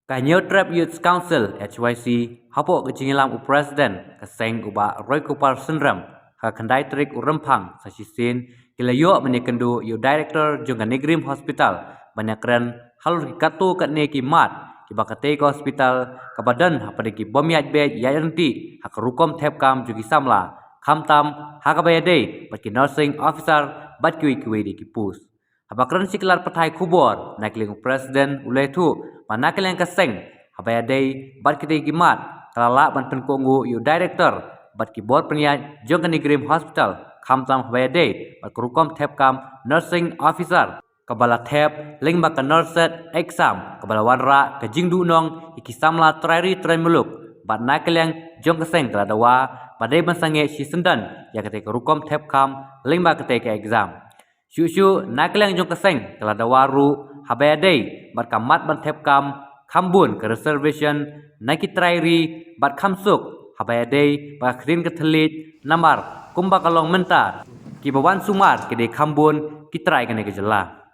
Kanyo Trap Youth Council HYC hapok kecinggilam u Presiden keseng uba Roy Kupar Sendram ha kendai trik u rempang sasisin kilayo menyekendu yu Director Jungan Negrim Hospital banyakren halur katu kat neki mat kibakate ke hospital kabadan hapadeki bomiat bed yayanti ha kerukom tepkam jugi samla kamtam ha kabayade baki nursing officer bat kiwi di kipus habakren siklar petai kubor nakling Presiden uletu manakal yang keseng habaya day bat kita gimat kalala ban penkongu yu director bat ki board peniat Jungan Negrim Hospital kamtam habaya day bat kerukom tepkam nursing officer kabala tep ling baka nurset exam kabala wanra ke jingdu nong iki samla trairi train muluk bat nakal yang jong keseng kaladawa badai bansange si sendan ya ketika kerukom tepkam ling baka ke exam Syusyu nakal yang jong keseng kaladawa ru habaya day bat kamat ban tepkam kambun ke reservation naki trairi bat kamsuk habaya day bat krin ketelit namar kumba kalong mentar ki bawan sumar ke de kambun ki trai kene ke jela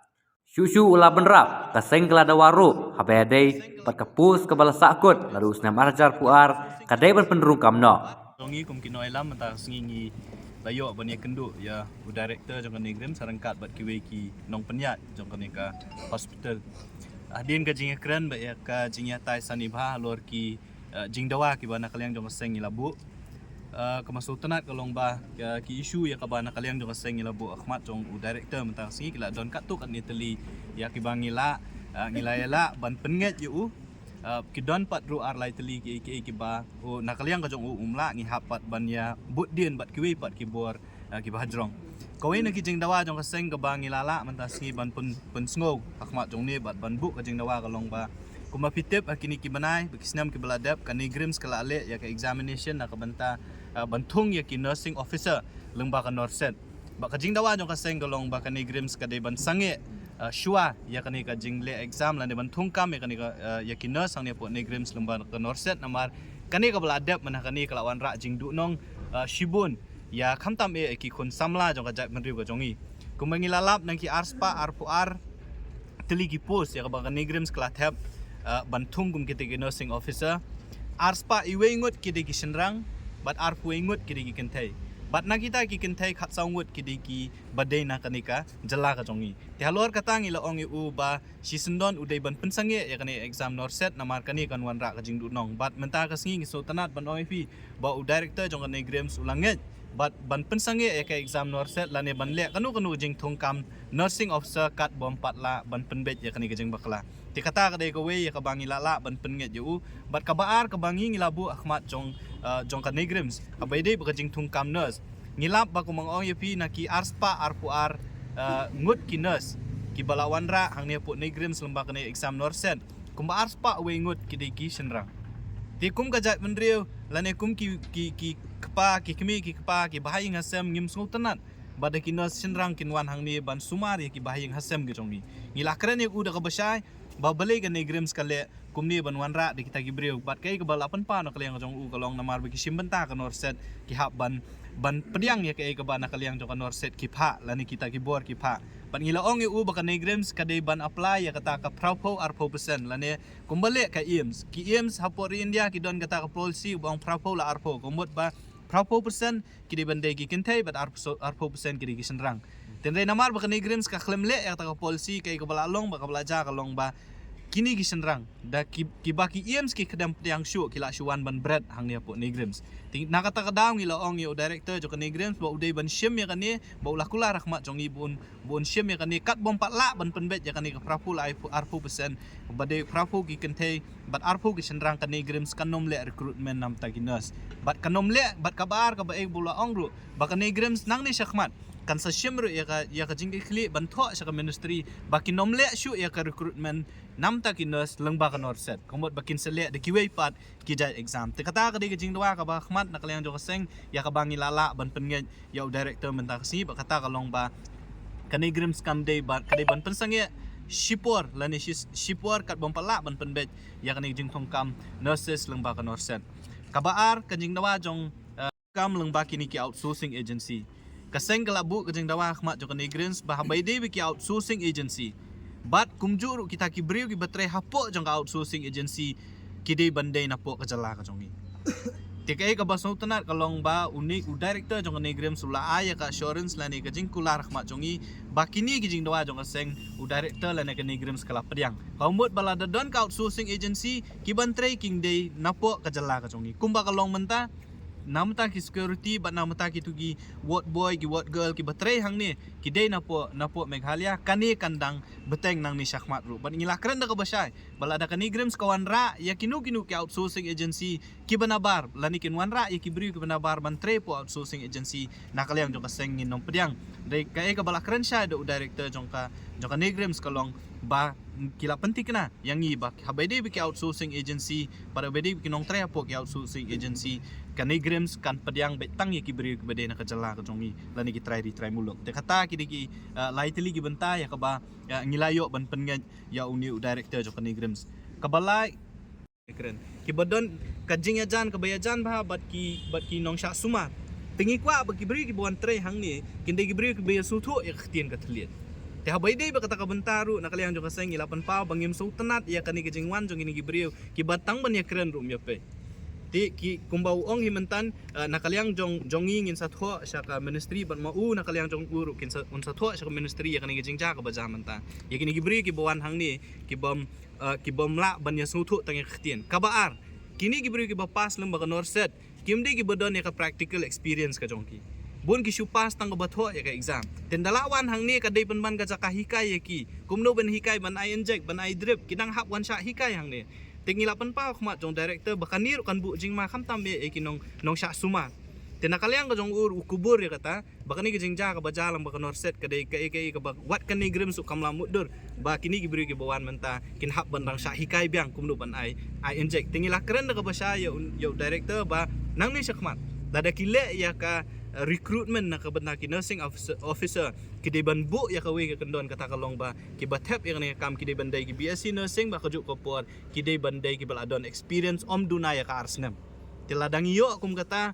syusyu ula benrap kaseng kelada waru habaya day bat kapus kebala sakut lalu usnam arjar puar kadai ban penderung kamno Songi kum kinoi lam mata sengingi layo bania kendu ya u director Jungan Negrim sarangkat bat kiwe ki nong penyat Jungan ka hospital adin ka jinga kran ba ya ka jinga tai sanibha lor ki jingdawa ki bana kalyang jong seng ilabu kemasutanat kalong ba ki isu ya ka bana kalyang jong seng ilabu akhmat jong u director mata sengi kila don katuk kan itali ya ki bangila ngilayala ban penget yu kidon pat ru ar lai teli ki ba o nakaliang ka jong umla ngi hapat ban ya but dien bat kiwi pat ki bor ki bahadrong kowe na ki jing dawa jong ka seng ka ba ngilala man ta singi ban pun sngo akmat jong ni bat ban bu ka jing dawa ka long ba kuma pitep akini ki banai kisnam ki beladap ka negrim skala ale ya ka examination na ka banta bantung ya ki nursing officer lengba ka norset ba ka jing dawa jong ka seng ka long ba ka negrim skade ban sange shua ya kani ka jingle exam lan ban thungkam ya kani ka yakina sang ne po negrim lembar ka norset namar kani ka beladap mana kani kelawan ra jingdu nong shibun ya khamtam e ki khun samla jong ka jat menriu ka jongi kumangi lalap nang ki arspa arpuar teli ki post ya ka ba negrim skala thap ban thungkum ki te nursing officer arspa iwengut ki de ki senrang bat arpu ingut ki de ki kentai bat na kita ki kentai khat saungut ki ki badai na kanika jala ka jongi ti halor kata ngi la ongi u ba si sendon udai ban pensange ya kani exam norset namar kani kan wan ra ka jingdu nong bat menta ka singi so tanat ban ongi fi ba u director Jungan Negrim ulanget bat ban pensange ya ka exam norset lane ban le kanu jing thongkam nursing officer kat bom patla ban penbet ya kani ka jing bakla ti kata ka dei ko we ya ka bangi lala ban penget yu bat ka baar ka bangi ngilabu akhmat jong Jungan Negrim abai dei ba jing thongkam nurse ngilap ba kumang ong yapi na ki arspa arpuar ngut ki nurse ki balawan ra hang ne pu negrim selamba kene exam norsen kumba arspa we ngut ki de ki senrang ti kum ka jat menriu lane kum ki kapa ki kemi ki kapa ki bahai ngasem ngim sultanat bada ki nurse senrang kinwan hang ne ban sumar ki bahai ngasem ki jongi ngilakran ye uda ka basai ba bale ka negrim skale kumni ban wanra di kita gibreu bat kai ke balapan pa no kaliang jong u kalong namar bagi simbenta ka norset ki hab ban pediang ya kai ke bana kaliang jong ka norset ki pha lani kita ki bor ki pha ban ngila ong u ba ka negrims ka de ban apply ya kata ka praupo arpo persen lani kumbale ka IEMS ki IEMS hapori India ki don kata ka policy bang praupo la arpo kumut ba praupo persen ki de bande ki kentai bat arpo persen ki de ki senrang tenre namar ba ka negrims ka klemle ya kata ka policy kai ke balalong ba ka belajar kalong ba kini ki senrang da ki baki IEMS ki kedam yang syu kila syuan ban bread hang ni po negrims ting nakata kadam ngila ong yo director jo ka negrims ba udai ban syem ya kani ba ulah kula rahmat jong ibun bon syem ya kani kat bom patla ban penbet ya kani ka prapu la arpu persen bade prapu ki kente bat arpu ki senrang ka negrims kanom le recruitment nam taginas bat kanom le bat kabar ka ba e bula ong ru ba ka negrims nang ni syakmat kan sa syemru ya ka jingki kli ban tho sa ka ministry baki nomle syu ya ka recruitment nam ta kinos lengba ka norset komot bakin sele de kiwei pat ki jai exam te kata ka de jing dwa ka ba khmat nak leng jo seng ya ka bangi lala ban pengen ya director menta si ba kata ka long ba ka negrim skam de ba ka de ban pensange shipor lani shipor kat bom pala ban penbet ya ka jing thongkam nurses lengba ka norset kabaar ka jing dwa jong kam lengba kini ki outsourcing agency kaseng kalabu kajeng dawa khmat Jungan Negrim bahabai de ki outsourcing agency But kumjuru kita ki beriu ki batrai hapok jong ka outsourcing agency kidai bandai napok kejala ka jongi. Tikai ka basau tenat kalong ba unik director jong ka negrem sula aya ka assurance la ne ka jing kula rahmat jongi bakini ki jing doa jong ka seng director la ne ka negrem skala pediang. Kaumut bala don ka outsourcing agency ki bantrai king day napok kejala ka jongi. Kumba kalong menta namta ki security bat namta ki tugi ward boy ki ward girl ki batrai hang ni ki day napo Meghalaya kani kandang beteng nang ni syakmat ru bat ngilakran da ka basai bala da kani grems kawan ra ya kinu ki outsourcing agency ki banabar lani kin wan ra ya ki bri ki banabar bantre po outsourcing agency nakaliang jong ka seng ngin nong pediang dai ka e ka bala kran sha do director jong ka negrems kalong ba kila penting kena yang ni ba habede bi outsourcing agency pada bede bi nong tre po ki outsourcing agency kan negrems kan pediang betang ya ki beri ke bede na kajala ka jongi lani ki try muluk te kata ki ki laitili ki benta ya ka ba ngilayo ban pengen ya uni director jong kan negrems kabalai keren ki badon kajing ajan kabayajan ba bat ki nong sha suma tingi kwa ba ki beri ki buan tre hang ni kinde ki beri ki be sutu ya khtian ka thliet te habai dei ba kata ka bentaru nakaliang jong ka seng ilapan pa bangim so tenat ya kani ki jingwan jong ini ki beri ki batang ban ya keren rum ya pe ti ki kumbau ong himentan nakaliang jongi ngin satho syaka ministry ban mau nakaliang jong uru kin satho syaka ministry ya kani jingja ka baja menta ya kini gibri ki bawan hang ni ki bom la ban ya sutu tang khtian kabaar kini gibri ki bapas lem ba norset kimdi ki bodon ya ka practical experience ka jongki bun ki supas tang batho ya ka exam ten dalawan hang ni ka dei ban ka jaka hikai ya ki kumno ben hikai ban ai inject ban ai drip kinang hap wan sha hikai hang ni tinggi lapan pa khmat jong director bakan niru kan bu jing ma kham tam be nong sha suma tena kaliang ka jong ur kubur ya kata bakan ni jing ja ka bajalang bakan norset ka dei ka ka wat kan ni grem su kam lamut dur ba kini gibri ki bawan menta kin hap bandang sha hikai biang kumnu ban ai inject tinggi la keren ka basha ya director ba nang ni syakmat dada kile ya ka recruitment na kabanda ki nursing officer ki de ban bu ya ka we ka kendon kata kalong ba ki batep ya ni kam ki de bandai ki BSc nursing ba kajuk ko por ki de bandai ki baladon experience om duna ya ka arsnem tiladang yo kum kata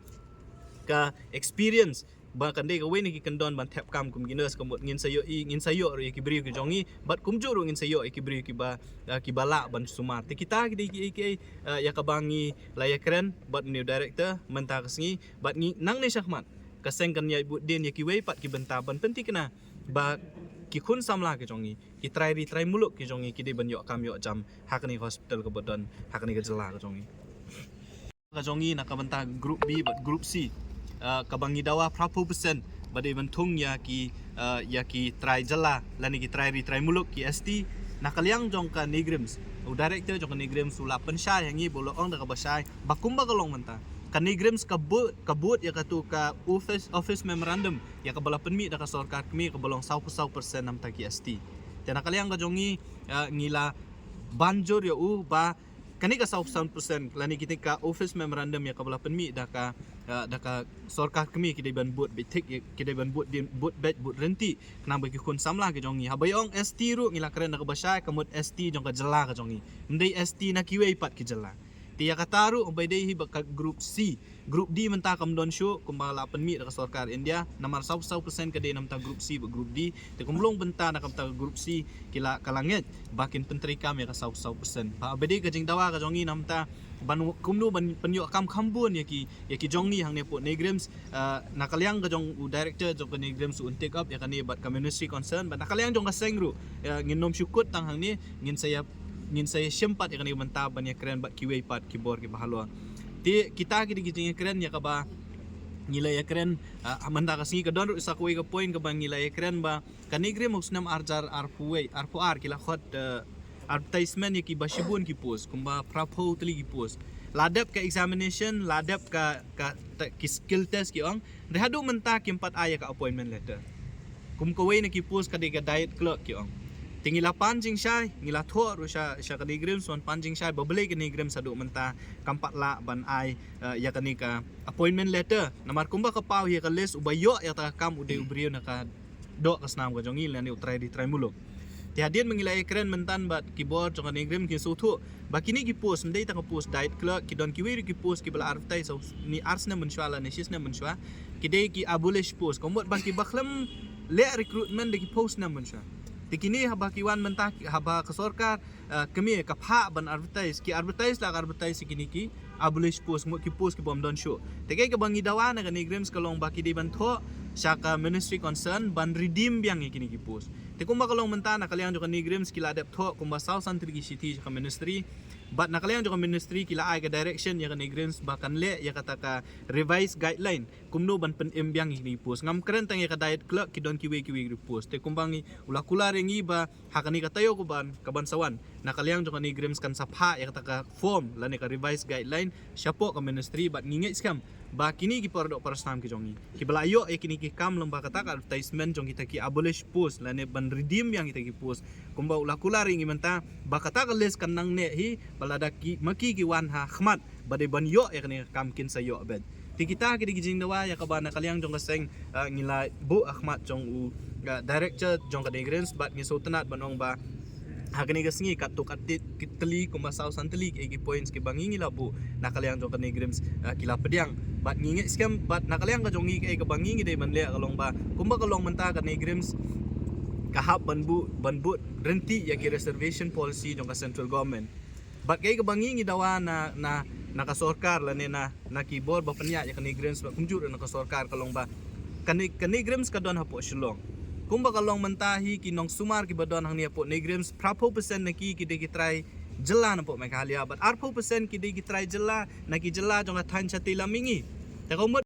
ka experience ba kan de ka we ni ki kendon ban tep kam kum gi nurse komot ngin sayo ri ki bri ki jongi bat kum juru ngin sayo ki bri ki ba ki bala ban sumar ti kita ki de ki ya ka bangi layak keren bat new director menta kasngi bat ngi nang ni syakmat kaseng kan ya bu den ya ki wei pat ki benta ban penting kena ba ki khun samla ke jongi ki try muluk ki jongi ki de ban yo kam yo jam hakni hospital ke bodon hakni ke jela ke jongi nak benta group B but group C kabangi dawa prapo persen bade bentung ya ki try jela lani ki try muluk ki ST nakaliang jong ka negrems director jong ka negrems sula pensyai hangi bolo ong da ka basai bakumba kalong menta kanigrems kabut ya katu ka office memorandum ya ka bala penmi da ka sarkar kami ka bolong 100% nam ta ki ST tena kaliang ka jongi ngila banjur ya ba kani ka 100% lani kita ka office memorandum ya ka bala penmi da ka sarkar kami ki ban but bitik ki ban but but renti kena bagi kun samla ki jongi habayong ST ru ngila keren da ka basai kamut ST jong ka jela ka jongi mendai ST na kiwe pat ki jela tiya kataru umbay dehi baka group C group D menta kam don show kumbala penmi da sarkar India namar 100% ka de namta group C ba group D te kumlong benta na kamta group C kila kalangit bakin pentri kam ya ka 100% pa bede ka jing dawa ka jongi namta ban kumno ban penyo kam khambun ya ki jongi hang ne po negrems nakaliang ka jong director jong ka negrems un take up ya ka ni bat community concern ban nakaliang jong ka sengru nginom syukut tang hang ni ngin saya sempat ya kan menta ban ya keren bat kiwei pat kibor ki bahalwa ti kita ki di keren ya ka ba ngila ya keren amanda ka singi ka don sa kuwi ka point ka ba ngila ya keren ba kanigre mo snam arjar arpuar kila khot advertisement ya ki bashibun ki post kumba prapo tli ki post ladap ka examination ladap ka skill test ki ong rehadu menta ki 4 aya ka appointment letter kum kuwi na ki post ka de ka diet clerk ki ong tingila panjing syai ngila tho ru sya kanigrem son panjing syai babele kanigrem sadu menta kampat la ban ai ya kanika appointment letter namar kumba ka pau ya ka list ubayo ya ta kam ude ubrio na ka do kasnam ka jongil ni try muluk ti hadien mengilai keren mentan bat keyboard jong kanigrem ki suthu bakini ki post mendai ta ka post diet clerk ki don ki wi ki post ki bala artai so ni arsna mensyala ni sisna mensywa ki dei ki abolish post komot baki baklam le recruitment de ki post na mensya Tikini haba kiwan mentah haba kesorkar kami kapha ban advertise lah advertise kini ki abolish post ki post ki bom don show. Tekai ke bangi dawana ka Negrims kalong baki di banto syaka ministry concern ban redeem biang kini ki post. Tekumba kalong mentah na kalian juga Negrims kila adapt tho kumba South Santri ki city ka ministry. But nakalian juga ministry kila ay ka direction ya ka Negrims bahkan le ya kata ka revised guideline kumno ban pen embyang ni post ngam keren tang ya ka diet clerk ki don kiwe post te kumbangi ula kula rengi ba hakani ka tayo ko ban kabansawan nakalian juga Negrims kan sapha ya kata ka form la ne ka revised guideline syapo ka ministry but ngingit skam ba kini ki pordok parastam ki jongi ki belayo ya kini ki kam lomba kata ka advertisement jong kita ki abolish post la ne ban redeem yang kita ki post kumba ula kula rengi menta ba kata ka les kan nang ne hi balada ki maki ki wan ha khmat bade ban yo ya kini kam kin sa yo bed ti kita ki dijing dawa ya ka ba nakalian jong ka seng ngila bu ahmad jong u director jong ka Negrims but ngi sultanat banong ba hakani ka singi kat tok atit kitli kumba South Santli ki points ki bangi labu nakalian jong ka Negrims kila pediang bat ngingi scam bat nakalian ka jongi ka bangi de man le kalong ba kumba kalong menta ka Negrims kahap banbu renti ya ki reservation policy jong ka central government bat kay ka bangi dawa na nakasorkar la ne na keyboard ba panya ya ka Negrims ba kumjur na nakasorkar kalong ba ka Negrims ka don hapo shilong kumba kalong mentahi kinong sumar ki badon hang niya po Negrims prapo percent na ki de try jela na po may kahalia but arpo percent ki de try jela na ki jela jong ka tan chati lamingi ta